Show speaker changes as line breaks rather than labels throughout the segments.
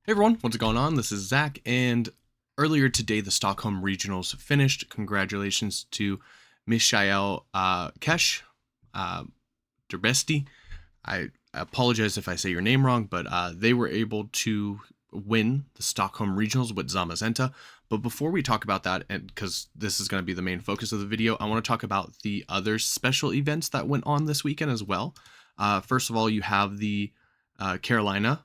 Hey everyone, what's going on? This is Zach, and earlier today the Stockholm Regionals finished. Congratulations to Michael Kelsch, uh, Derbesti. I apologize if I say your name wrong, but they were able to win the Stockholm Regionals with Zamazenta. But before we talk about that, and because this is going to be the main focus of the video, I want to talk about the other special events that went on this weekend as well. First of all, you have the Carolina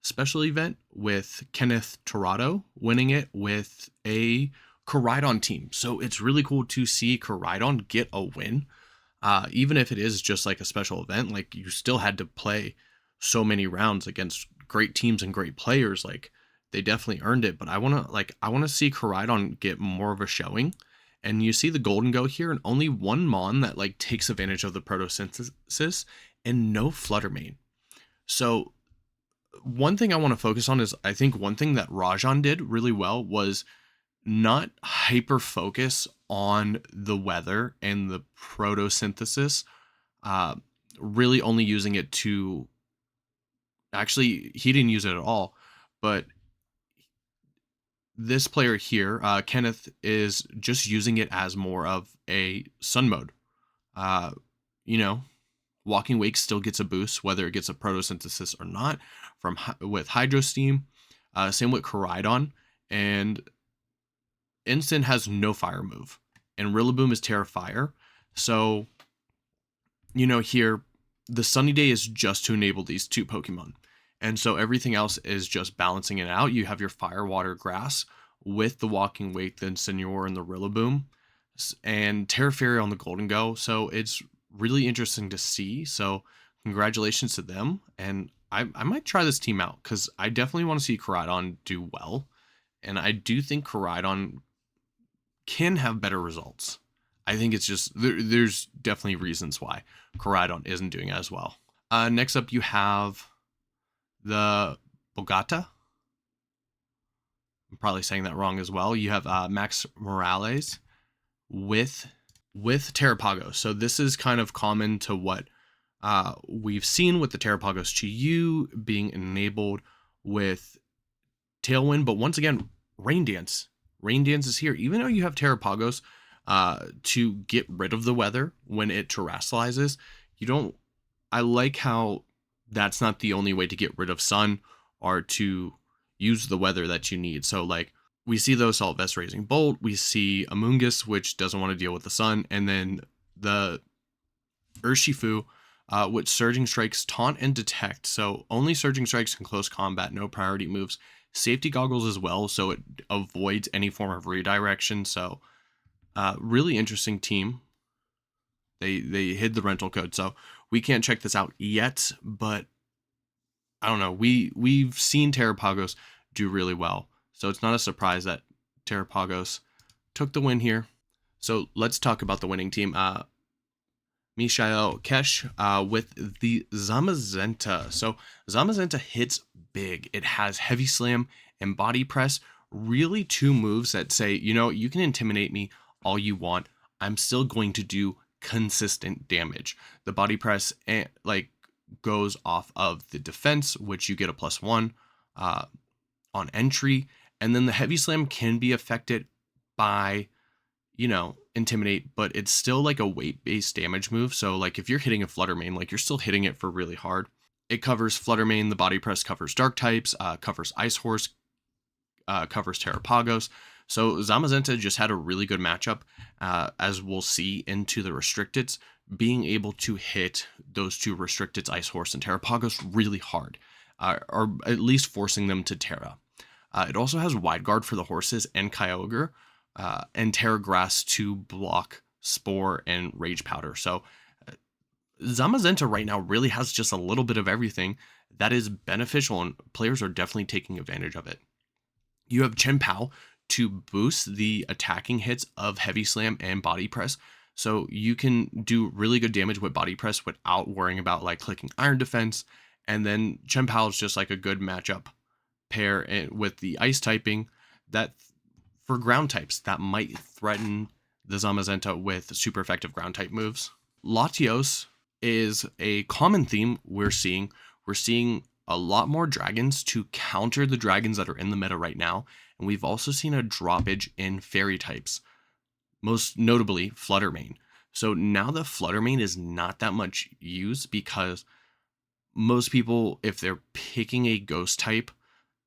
special event with Kenneth Torado winning it with a Coridon team. So it's really cool to see Coridon get a win. Even if it is just like a special event, like you still had to play so many rounds against great teams and great players. Like they definitely earned it. But I want to see Coridon get more of a showing. And you see the Golden Go here, and only one Mon that like takes advantage of the photosynthesis and no Fluttermane. So one thing I want to focus on is I think one thing that Rajan did really well was not hyper focus on the weather and the photosynthesis, uh, really only using it to actually, he didn't use it at all, but this player here, Kenneth, is just using it as more of a sun mode. Uh, you know, Walking Wake still gets a boost, whether it gets a photosynthesis or not, from with Hydro Steam. Same with Coridon, and Instant has no fire move, and Rillaboom is Terra Fire. So, here the Sunny Day is just to enable these two Pokemon, and so everything else is just balancing it out. You have your Fire, Water, Grass with the Walking Wake, the Incineroar, and the Rillaboom, and Terra Fairy on the Golden Go. So it's really interesting to see. So congratulations to them. And I might try this team out because I definitely want to see Coridon do well. And I do think Coridon can have better results. I think it's just, there's definitely reasons why Coridon isn't doing as well. Next up, you have the Bogotá. I'm probably saying that wrong as well. You have Max Morales with Terrapagos. So this is kind of common to what we've seen with the Terrapagos Chi being enabled with Tailwind. But once again, Rain Dance. Rain Dance is here. Even though you have Terrapagos to get rid of the weather when it terrestrializes, you don't... I like how that's not the only way to get rid of sun or to use the weather that you need. So like, we see the Assault Vest Raising Bolt, we see Amoonguss, which doesn't want to deal with the sun, and then the Urshifu, with Surging Strikes, Taunt, and Detect. So only Surging Strikes in close combat, no priority moves. Safety Goggles as well, so it avoids any form of redirection. So really interesting team. They hid the rental code, so we can't check this out yet, but I don't know. We've seen Terrapagos do really well. So it's not a surprise that Terrapagos took the win here. So let's talk about the winning team. Michael Kelsch with the Zamazenta. So Zamazenta hits big. It has Heavy Slam and Body Press. Really two moves that say, you can intimidate me all you want. I'm still going to do consistent damage. The Body Press goes off of the defense, which you get a +1 on entry. And then the Heavy Slam can be affected by, Intimidate, but it's still like a weight-based damage move. So like if you're hitting a Fluttermane, like you're still hitting it for really hard. It covers Fluttermane, the Body Press covers Dark types, covers Ice Horse, covers Terrapagos. So Zamazenta just had a really good matchup, as we'll see into the Restricteds, being able to hit those two Restricteds, Ice Horse and Terrapagos, really hard, or at least forcing them to Terra. It also has Wide Guard for the horses and Kyogre, and Terra Grass to block Spore and Rage Powder. So Zamazenta right now really has just a little bit of everything that is beneficial, and players are definitely taking advantage of it. You have Chen Pao to boost the attacking hits of Heavy Slam and Body Press. So you can do really good damage with Body Press without worrying about like clicking Iron Defense. And then Chen Pao is just like a good matchup pair with the ice typing that for ground types that might threaten the Zamazenta with super effective ground type moves. Latios is a common theme we're seeing. We're seeing a lot more dragons to counter the dragons that are in the meta right now. And we've also seen a droppage in fairy types, most notably Fluttermane. So now the Fluttermane is not that much used because most people, if they're picking a ghost type,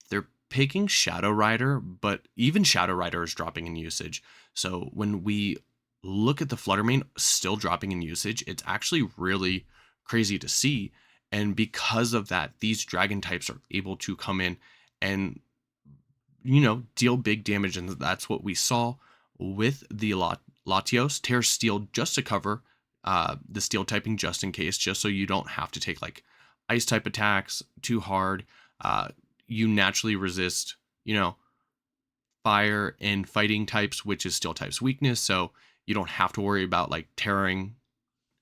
they're picking Shadow Rider, but even Shadow Rider is dropping in usage. So when we look at the Fluttermane still dropping in usage, it's actually really crazy to see. And because of that, these dragon types are able to come in and, deal big damage. And that's what we saw with the Latios. Tear Steel just to cover the steel typing, just in case, just so you don't have to take like ice type attacks too hard. You naturally resist, fire and fighting types, which is steel types weakness. So you don't have to worry about like tearing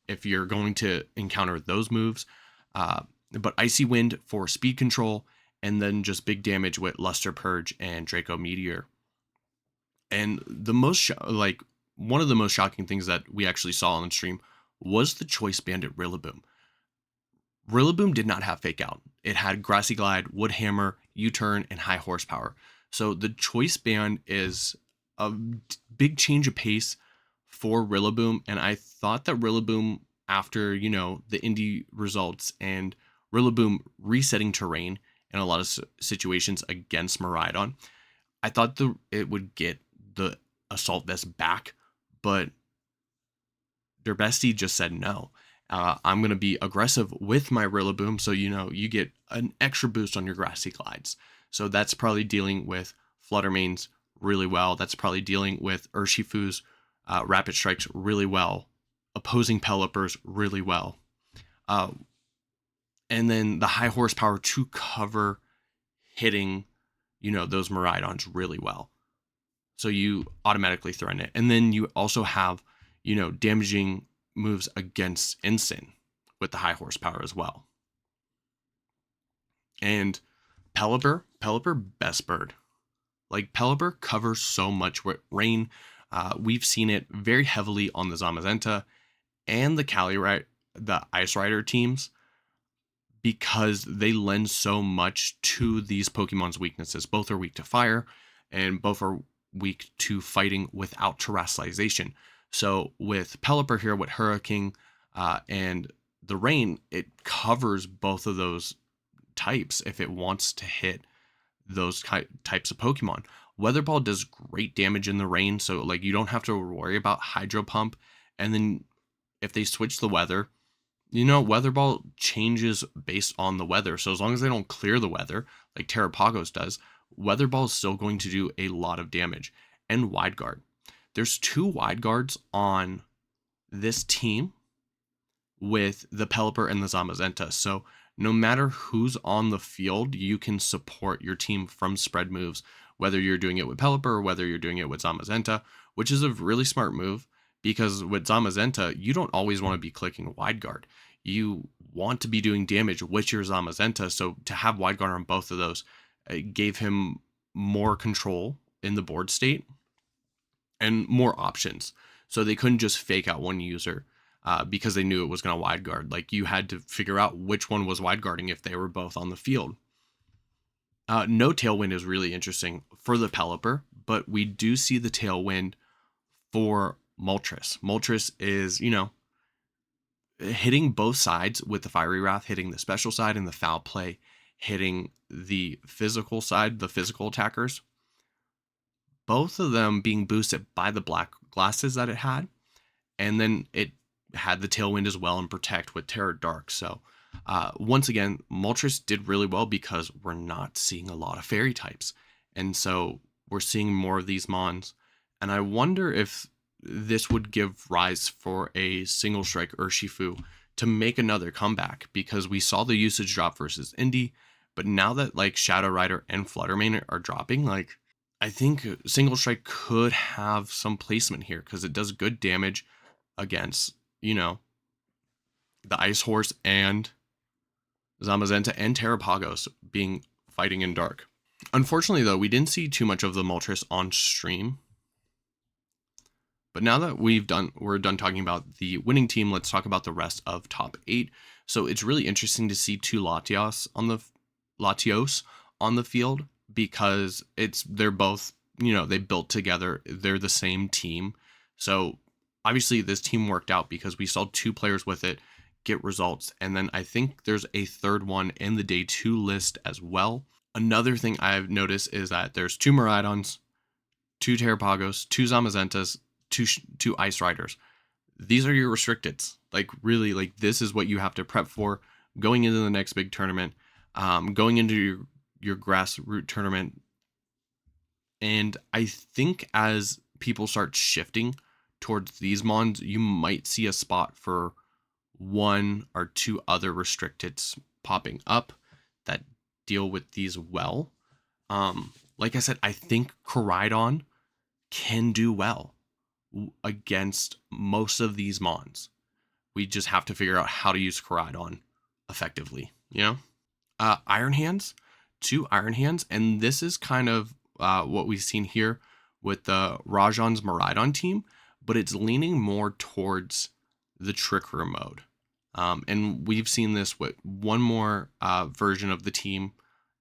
if you're going to encounter those moves. But Icy Wind for speed control, and then just big damage with Luster Purge and Draco Meteor. And the most one of the most shocking things that we actually saw on the stream was the Choice Bandit Rillaboom. Rillaboom did not have Fake Out. It had Grassy Glide, Wood Hammer, U-Turn, and High Horsepower. So the Choice Band is a big change of pace for Rillaboom, and I thought that Rillaboom, after the indie results and Rillaboom resetting terrain in a lot of situations against Miraidon, I thought it would get the Assault Vest back, but their bestie just said no. I'm going to be aggressive with my Rillaboom, so you get an extra boost on your Grassy Glides. So that's probably dealing with Fluttermanes really well. That's probably dealing with Urshifu's Rapid Strikes really well, opposing Pelipper's really well. And then the High Horsepower to cover hitting, those Miraidons really well. So you automatically threaten it. And then you also have, damaging moves against Instant with the High Horsepower as well. And Pelipper best bird. Like, Pelipper covers so much with rain. We've seen it very heavily on the Zamazenta and the Ice Rider teams, because they lend so much to these Pokemon's weaknesses. Both are weak to fire, and both are weak to fighting without terrestrialization. So with Pelipper here, with Hurricane and the rain, it covers both of those types if it wants to hit those types of Pokemon. Weather Ball does great damage in the rain, so like you don't have to worry about Hydro Pump. And then if they switch the weather, Weather Ball changes based on the weather. So as long as they don't clear the weather like Terrapagos does, Weather Ball is still going to do a lot of damage. And Wide Guard. There's 2 Wide Guards on this team with the Pelipper and the Zamazenta. So no matter who's on the field, you can support your team from spread moves, whether you're doing it with Pelipper or whether you're doing it with Zamazenta, which is a really smart move, because with Zamazenta, you don't always want to be clicking Wide Guard. You want to be doing damage with your Zamazenta. So to have Wide Guard on both of those, it gave him more control in the board state and more options. So they couldn't just fake out one user because they knew it was going to Wide Guard. Like, you had to figure out which one was Wide Guarding if they were both on the field. No Tailwind is really interesting for the Pelipper, but we do see the Tailwind for Moltres. Moltres is, hitting both sides with the Fiery Wrath, hitting the special side, and the Foul Play hitting the physical side, the physical attackers. Both of them being boosted by the black glasses that it had. And then it had the Tailwind as well and Protect with Terror Dark. So once again, Moltres did really well because we're not seeing a lot of fairy types. And so we're seeing more of these Mons. And I wonder if this would give rise for a single strike Urshifu to make another comeback, because we saw the usage drop versus Indy. But now that like Shadow Rider and Fluttermane are dropping, like, I think Single Strike could have some placement here because it does good damage against, the Ice Horse and Zamazenta and Terrapagos being fighting in dark. Unfortunately, though, we didn't see too much of the Moltres on stream. But now that we're done talking about the winning team, let's talk about the rest of top 8. So it's really interesting to see 2 Latias on the Latios on the field because they're both, they built together. They're the same team. So obviously this team worked out because we saw 2 players with it get results. And then I think there's a third one in the day 2 list as well. Another thing I've noticed is that there's 2 Miraidons, 2 Terrapagos, 2 Zamazentas, 2 Ice Riders. These are your restricteds. Like really, like this is what you have to prep for going into the next big tournament, going into your grassroots tournament. And I think as people start shifting towards these mons, you might see a spot for 1 or 2 other restricteds popping up that deal with these well. Like I said, I think Koraidon can do well against most of these mons. We just have to figure out how to use Koraidon effectively, Iron Hands, 2 Iron Hands, and this is kind of what we've seen here with the Rajan's Miraidon team, but it's leaning more towards the Trick Room mode. And we've seen this with one more version of the team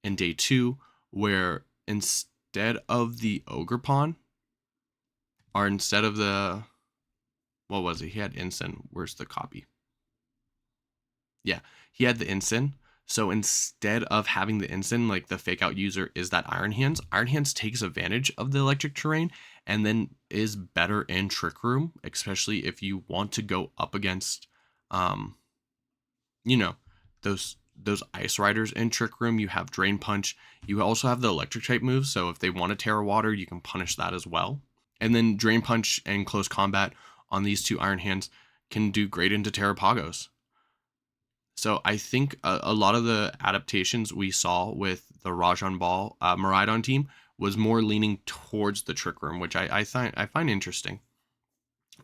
in day 2, where instead of the Ogre Pawn, or instead of the, what was it? He had Ensign. Where's the copy? Yeah, he had the Ensign. So instead of having the Ensign, like the fake out user is that Iron Hands takes advantage of the electric terrain and then is better in Trick Room, especially if you want to go up against, those Ice Riders in Trick Room. You have Drain Punch. You also have the electric type moves. So if they want to Terra Water, you can punish that as well. And then Drain Punch and Close Combat on these 2 Iron Hands can do great into Terrapagos. So I think a lot of the adaptations we saw with the Rajan Ball Miraidon team was more leaning towards the Trick Room, which I find interesting.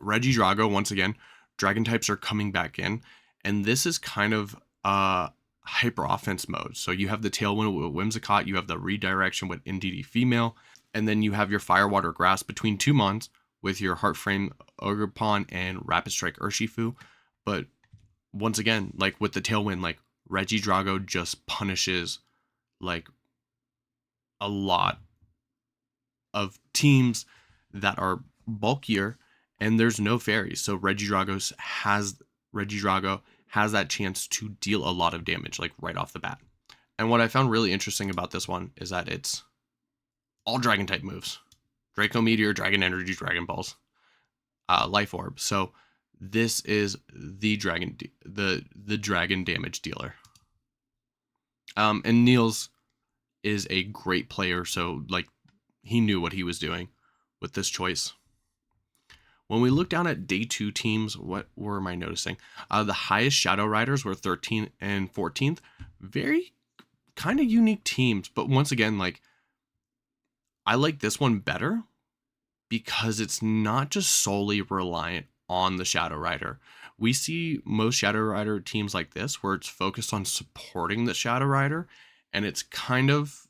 Regidrago, once again, Dragon types are coming back in, and this is kind of hyper offense mode. So you have the Tailwind with Whimsicott, you have the Redirection with NDD Female, and then you have your Fire, Water, Grass between 2 mons with your Heartframe Ogre Pawn and Rapid Strike Urshifu. But once again, like with the Tailwind, like Regidrago just punishes like a lot of teams that are bulkier, and there's no fairies. So Regidrago has that chance to deal a lot of damage, like right off the bat. And what I found really interesting about this one is that it's all Dragon type moves: Draco Meteor, Dragon Energy, Dragon Balls, Life Orb. So this is the dragon damage dealer. And Niels is a great player, so like he knew what he was doing with this choice. When we look down at day 2 teams, what were I noticing? The highest Shadow Riders were 13th and 14th. Very kind of unique teams, but once again, like I like this one better because it's not just solely reliant on the Shadow Rider. We see most Shadow Rider teams like this where it's focused on supporting the Shadow Rider, and it's kind of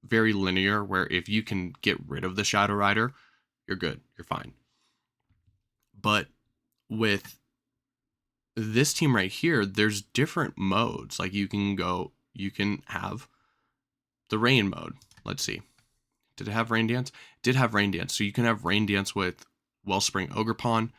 very linear where if you can get rid of the Shadow Rider, you're good, you're fine. But with this team right here, there's different modes. Like you can have the rain mode. Let's see. Did it have Rain Dance? It did have Rain Dance. So you can have Rain Dance with Wellspring Ogre Pawn.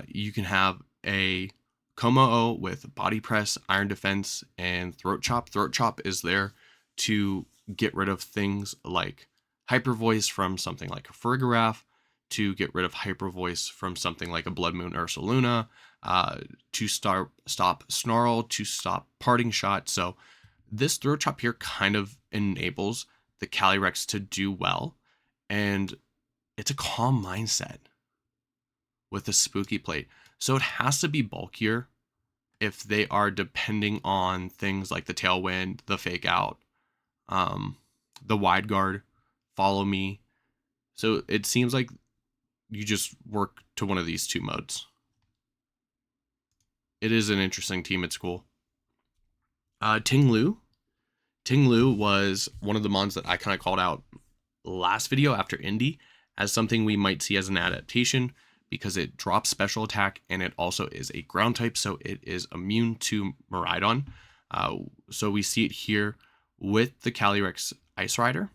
You can have a Como-O with Body Press, Iron Defense, and Throat Chop. Throat Chop is there to get rid of things like Hyper Voice from something like a Farigiraf, to get rid of Hyper Voice from something like a Blood Moon Ursaluna, to stop Snarl, to stop Parting Shot. So this Throat Chop here kind of enables the Calyrex to do well, and it's a calm mindset with a Spooky Plate. So it has to be bulkier if they are depending on things like the Tailwind, the Fake Out, the Wide Guard, Follow Me. So it seems like you just work to one of these 2 modes. It is an interesting team. It's cool. Ting Lu was one of the mons that I kind of called out last video after Indy as something we might see as an adaptation because it drops special attack and it also is a ground type, so it is immune to Miraidon. So we see it here with the Calyrex Ice Rider,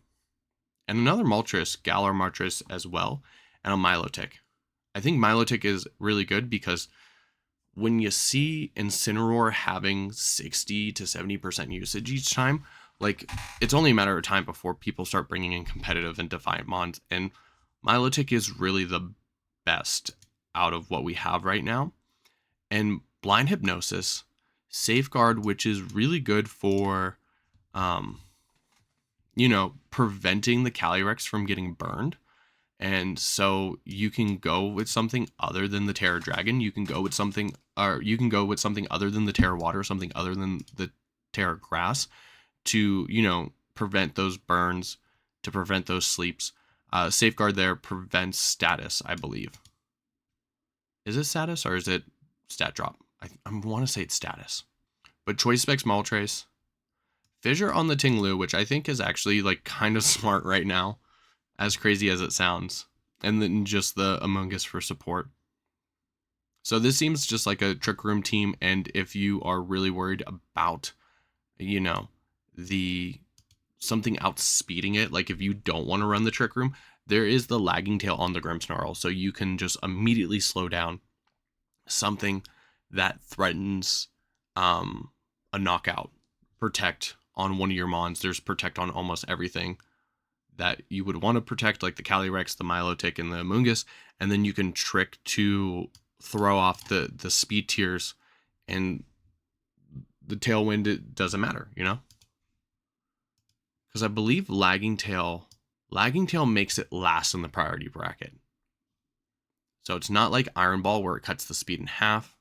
and another Moltres, Galar Moltres as well, and a Milotic. I think Milotic is really good because when you see Incineroar having 60 to 70% usage each time, like, it's only a matter of time before people start bringing in competitive and Defiant Mons, and Milotic is really the best out of what we have right now. And Blind Hypnosis, Safeguard, which is really good for, preventing the Calyrex from getting burned. And so you can go with something other than the Terra Dragon. You can go with something other than the Terra Water, something other than the Terra Grass to, prevent those burns, to prevent those sleeps. Safeguard there prevents status, I believe. Is it status or is it stat drop? I want to say it's status. But Choice Specs Moltres, Fissure on the Tinglu, which I think is actually like kind of smart right now, as crazy as it sounds, and then just the Among Us for support. So this seems just like a Trick Room team, and if you are really worried about, the something outspeeding it, like if you don't want to run the Trick Room, there is the Lagging Tail on the Grimmsnarl, so you can just immediately slow down something that threatens a knockout. Protect on one of your mons. There's protect on almost everything that you would want to protect, like the Calyrex, the Milotic, and the Amoonguss, and then you can trick to throw off the speed tiers, and the Tailwind, it doesn't matter, because I believe Lagging Tail makes it last in the priority bracket. So it's not like Iron Ball where it cuts the speed in half.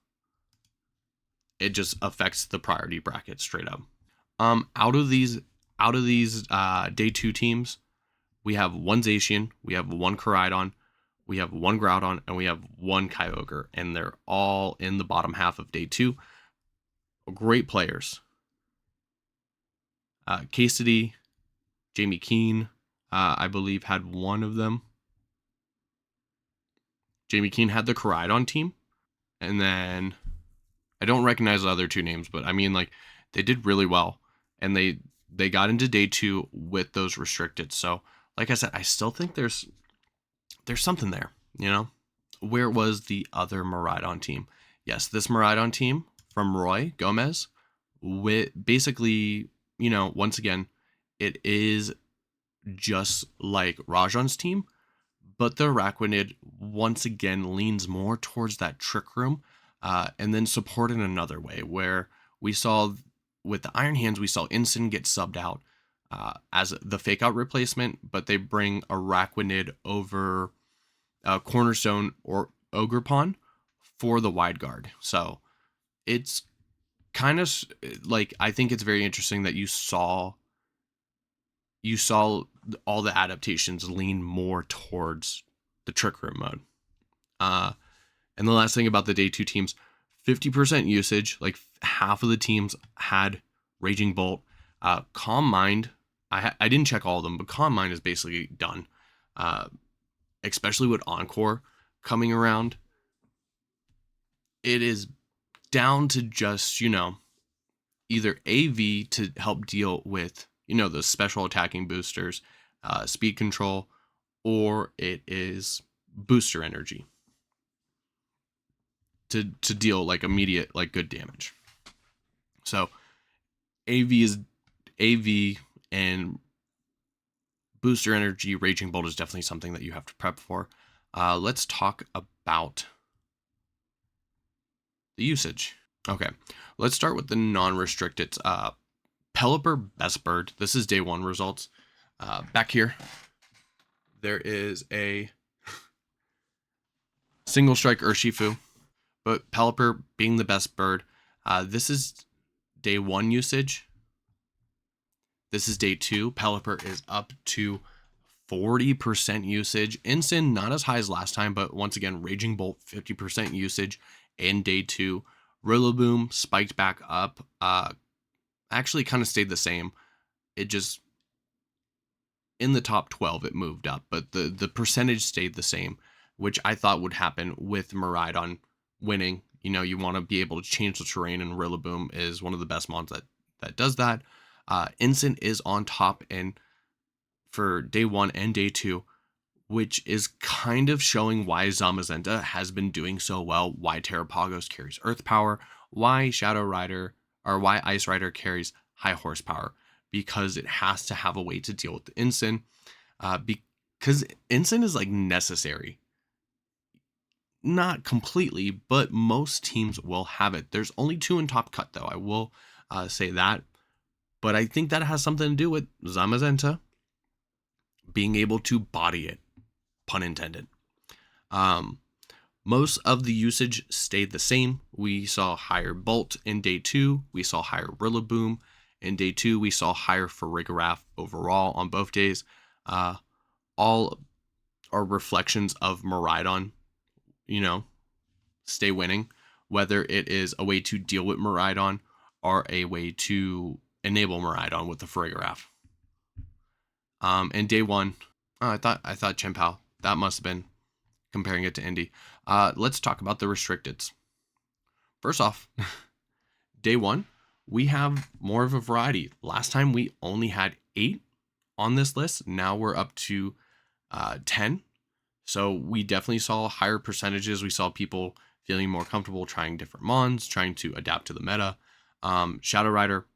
It just affects the priority bracket straight up. Out of these day 2 teams, we have one Zacian, we have one Koraidon, we have one Groudon, and we have one Kyogre, and they're all in the bottom half of day 2. Great players. Cassidy, Jamie Keane, I believe, had one of them. Jamie Keane had the Koraidon team, and then I don't recognize the other 2 names, but I mean, like, they did really well, and they got into day 2 with those restricted. So, like I said, I still think there's something there, Where was the other Miraidon team? Yes, this Miraidon team from Roy Gomez, with basically, once again, it is just like Rajan's team, but the Araquanid once again leans more towards that Trick Room, and then support in another way, where we saw with the Iron Hands, we saw Incin get subbed out as the fake out replacement, but they bring Araquanid over Cornerstone or Ogerpon for the wide guard. So it's kind of like, I think it's very interesting that you saw all the adaptations lean more towards the Trick Room mode. And the last thing about the day 2 teams, 50% usage, like half of the teams had Raging Bolt. Calm Mind, I didn't check all of them, but Calm Mind is basically done. Especially with Encore coming around. It is down to just, either AV to help deal with, the special attacking boosters, speed control, or it is booster energy to deal like immediate, like good damage. So AV and booster energy. Raging Bolt is definitely something that you have to prep for. Let's talk about the usage. Okay, let's start with the non-restricted. Pelipper Best Bird. This is day 1 results. Back here, there is a single strike Urshifu, but Pelipper being the best bird. This is day 1 usage. This is day 2. Pelipper is up to 40% usage. Incin, not as high as last time, but once again, Raging Bolt, 50% usage in day 2. Rillaboom spiked back up. Actually kind of stayed the same. It just, in the top 12, it moved up, but the percentage stayed the same, which I thought would happen with Miraidon winning. You want to be able to change the terrain, and Rillaboom is one of the best mons that does that. Ensign is on top and for day 1 and day 2, which is kind of showing why Zamazenta has been doing so well, why Terrapagos carries Earth Power, why Shadow Rider, or why Ice Rider carries high horsepower, because it has to have a way to deal with the Ensign, because Ensign is like necessary. Not completely, but most teams will have it. There's only 2 in Top Cut, though. I will say that. But I think that has something to do with Zamazenta being able to body it, pun intended. Most of the usage stayed the same. We saw higher Bolt in day 2. We saw higher Rillaboom in day 2. We saw higher Farigiraf overall on both days. All are reflections of Miraidon, stay winning, whether it is a way to deal with Miraidon or a way to enable Miraidon with the Farigiraf. And day 1, I thought Chien-Pao. That must have been comparing it to Indy. Let's talk about the restricteds. First off, day 1, we have more of a variety. Last time we only had 8 on this list. Now we're up to 10. So we definitely saw higher percentages. We saw people feeling more comfortable trying different mons, trying to adapt to the meta. Shadow Rider,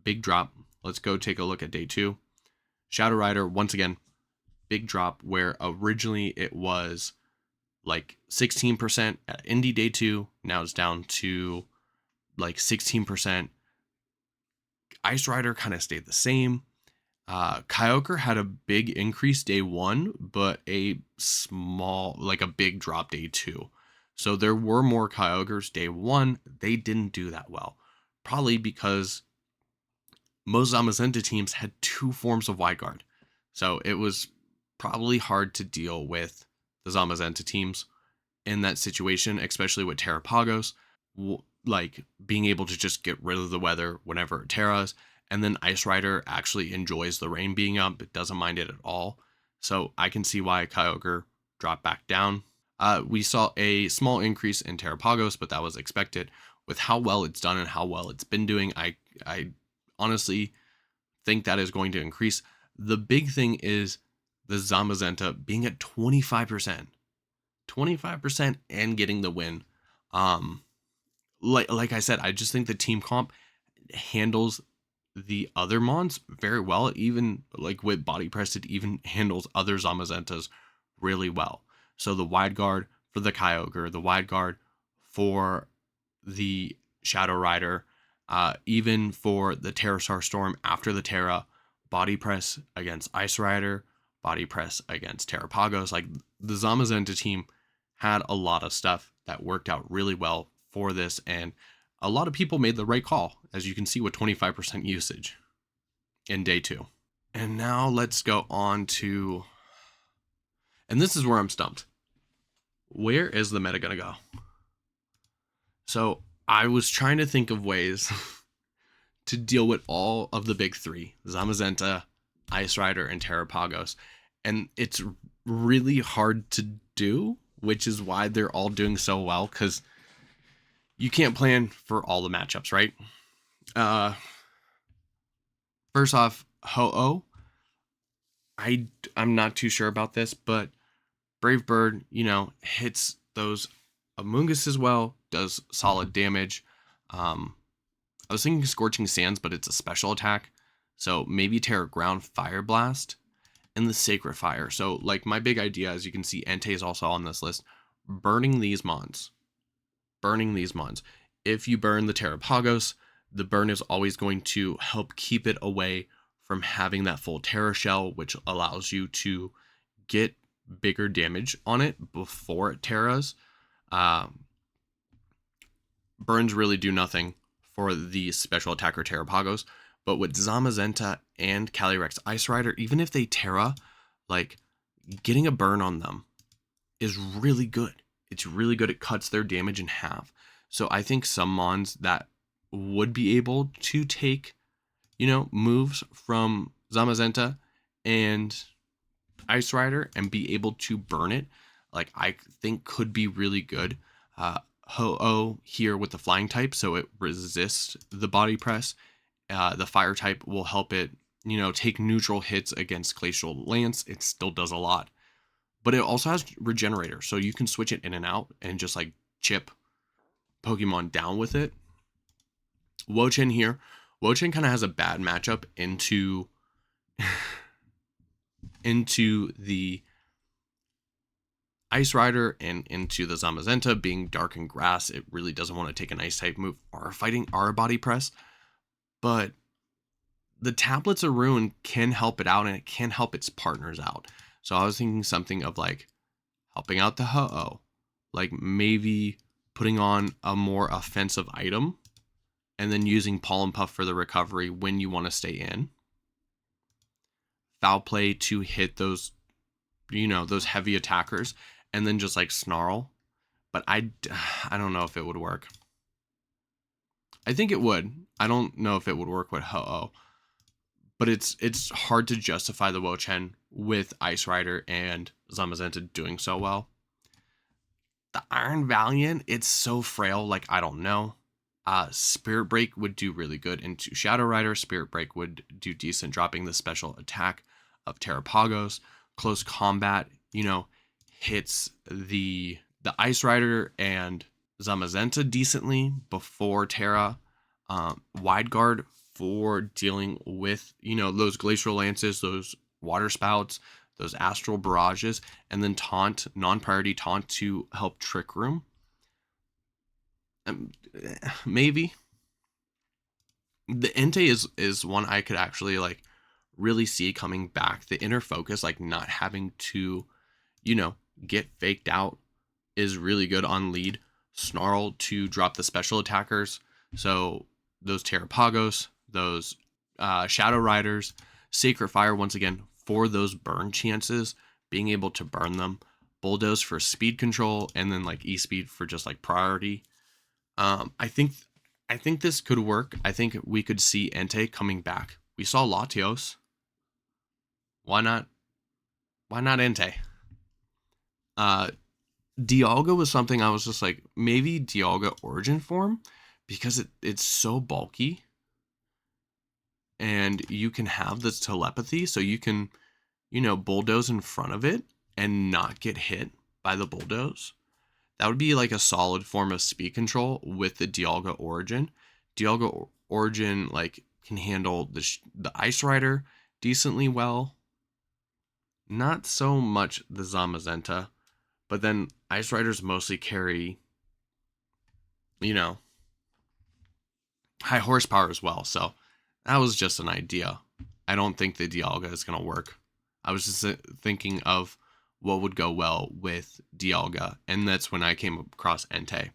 big drop. Let's go take a look at day 2. Shadow Rider, once again, big drop, where originally it was like 16% at Indy day 2. Now it's down to like 16%. Ice Rider kind of stayed the same. Kyogre had a big increase day 1, but a big drop day 2. So there were more Kyogres day 1. They didn't do that well. Probably because most Zamazenta teams had 2 forms of Wide Guard. So it was probably hard to deal with the Zamazenta teams in that situation, especially with Terrapagos, like being able to just get rid of the weather whenever it terras. And then Ice Rider actually enjoys the rain being up. It doesn't mind it at all. So I can see why Kyogre dropped back down. We saw a small increase in Terrapagos, but that was expected. With how well it's done and how well it's been doing, I honestly think that is going to increase. The big thing is the Zamazenta being at 25%. 25% and getting the win. Like I said, I just think the team comp handles the other mons very well. Even like with Body Press, it even handles other Zamazentas really well. So the Wide Guard for the Kyogre, the Wide Guard for the Shadow Rider, even for the Terrastar Storm after the Terra, Body Press against Ice Rider, Body Press against Terrapagos. Like the Zamazenta team had a lot of stuff that worked out really well for this, and a lot of people made the right call, as you can see with 25% usage in day 2. And now let's go on to, and this is where I'm stumped. Where is the meta gonna go? So I was trying to think of ways to deal with all of the big 3, Zamazenta, Ice Rider, and Terrapagos. And it's really hard to do, which is why they're all doing so well, because you can't plan for all the matchups, right? First off, Ho-Oh. I'm not too sure about this, but Brave Bird, hits those Amoonguss as well, does solid damage. I was thinking Scorching Sands, but it's a special attack. So maybe Terra Ground Fire Blast and the Sacred Fire. So like my big idea, as you can see, Entei is also on this list. Burning these mons. If you burn the Terrapagos, the burn is always going to help keep it away from having that full Terra Shell, which allows you to get bigger damage on it before it terras. Burns really do nothing for the special attacker Terrapagos, but with Zamazenta and Calyrex Ice Rider, even if they terra, like getting a burn on them is really good. It's really good. It cuts their damage in half. So I think some mons that would be able to take, moves from Zamazenta and Ice Rider and be able to burn it, like I think could be really good. Ho-Oh here with the flying type, so it resists the body press The fire type will help it, take neutral hits against Glacial Lance. It still does a lot. But it also has Regenerator, so you can switch it in and out and just like chip Pokemon down with it. Wo-Chien here. Wo-Chien kind of has a bad matchup into the Ice Rider and into the Zamazenta. Being dark and grass, it really doesn't want to take an ice type move or fighting our body press. But the Tablets of Ruin can help it out, and it can help its partners out. So I was thinking something of like helping out the Ho-Oh, like maybe putting on a more offensive item and then using Pollen Puff for the recovery when you want to stay in. Foul Play to hit those, those heavy attackers, and then just like Snarl. But I don't know if it would work. I think it would. I don't know if it would work with Ho-Oh. But it's hard to justify the Wo-Chien with Ice Rider and Zamazenta doing so well. The Iron Valiant, it's so frail, like I don't know. Spirit Break would do really good into Shadow Rider. Spirit Break would do decent, dropping the special attack of Terrapagos. Close combat, hits the Ice Rider and Zamazenta decently before Terra. Wide Guard for dealing with, those Glacial Lances, those Water Spouts, those Astral Barrages, and then Taunt, non-priority Taunt to help Trick Room. Maybe. The Entei is one I could actually, like, really see coming back. The Inner Focus, like, not having to, get faked out is really good on lead. Snarl to drop the special attackers. So those Terrapagos, those Shadow Riders, Sacred Fire once again for those burn chances, being able to burn them. Bulldoze for speed control, and then like E-Speed for just like priority. I think this could work. I think we could see Entei coming back. We saw Latios. Why not? Why not Entei? Dialga was something I was just like, maybe Dialga Origin Form, because it's so bulky. And you can have this telepathy, so you can, bulldoze in front of it and not get hit by the bulldoze. That would be like a solid form of speed control with the Dialga Origin. Dialga Origin like can handle the Ice Rider decently well. Not so much the Zamazenta, but then Ice Riders mostly carry, high horsepower as well. So that was just an idea. I don't think the Dialga is going to work. I was just thinking of what would go well with Dialga, and that's when I came across Entei.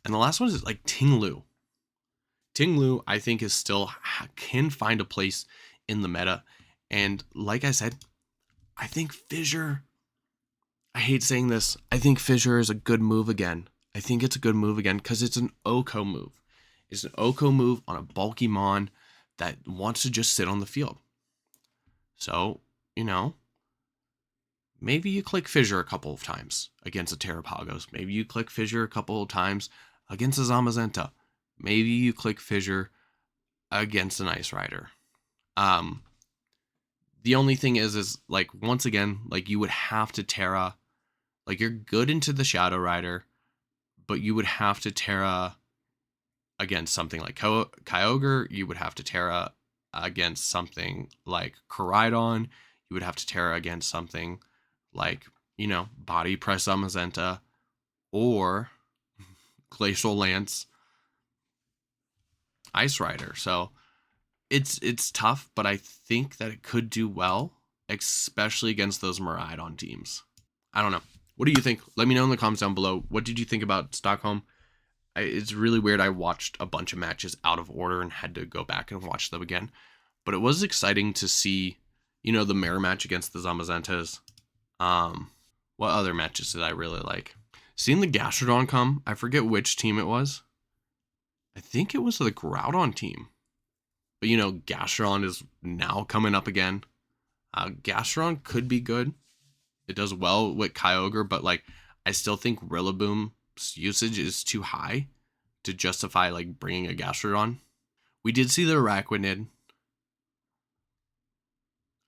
And the last one is like Ting-Lu. Ting-Lu, I think, is still can find a place in the meta. And like I said, I think Fissure, I hate saying this, I think Fissure is a good move again. I think it's a good move again because it's an Oko move. It's an Oko move on a bulky Mon that wants to just sit on the field. So, maybe you click Fissure a couple of times against a Terrapagos. Maybe you click Fissure a couple of times against a Zamazenta. Maybe you click Fissure against an Ice Rider. The only thing is like, once again, like you would have to Terra, like you're good into the Shadow Rider, but you would have to Terra against something like Kyogre. You would have to Terra against something like Koraidon. You would have to Terra against something like, Body Press Zamazenta or Glacial Lance Ice Rider. So it's tough, but I think that it could do well, especially against those Miraidon teams. I don't know. What do you think? Let me know in the comments down below. What did you think about Stockholm? It's really weird. I watched a bunch of matches out of order and had to go back and watch them again. But it was exciting to see, the mirror match against the Zamazentas. What other matches did I really like? Seeing the Gastrodon come, I forget which team it was. I think it was the Groudon team. But, Gastrodon is now coming up again. Gastrodon could be good. It does well with Kyogre, but, like, I still think Rillaboom's usage is too high to justify, like, bringing a Gastrodon. We did see the Araquanid.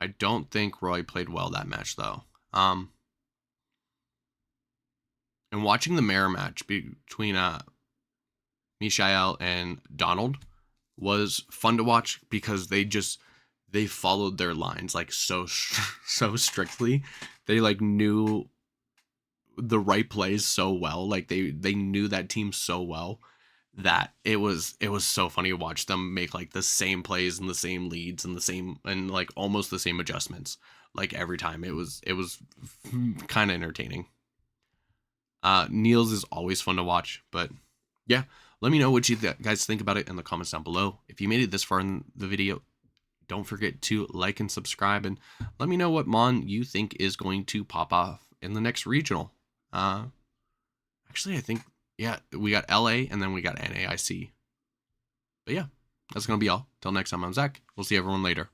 I don't think Roy played well that match, though. And watching the mirror match between Michael and Donald was fun to watch because they followed their lines like so strictly. They like knew the right plays so well. Like they knew that team so well that it was so funny to watch them make like the same plays and the same leads and the same and like almost the same adjustments like every time. It was kind of entertaining. Niels is always fun to watch, but yeah, let me know what you guys think about it in the comments down below. If you made it this far in the video, don't forget to like and subscribe, and let me know what Mon you think is going to pop off in the next regional. Actually, I think, yeah, we got LA and then we got NAIC. But yeah, that's going to be all. Till next time, I'm Zach. We'll see everyone later.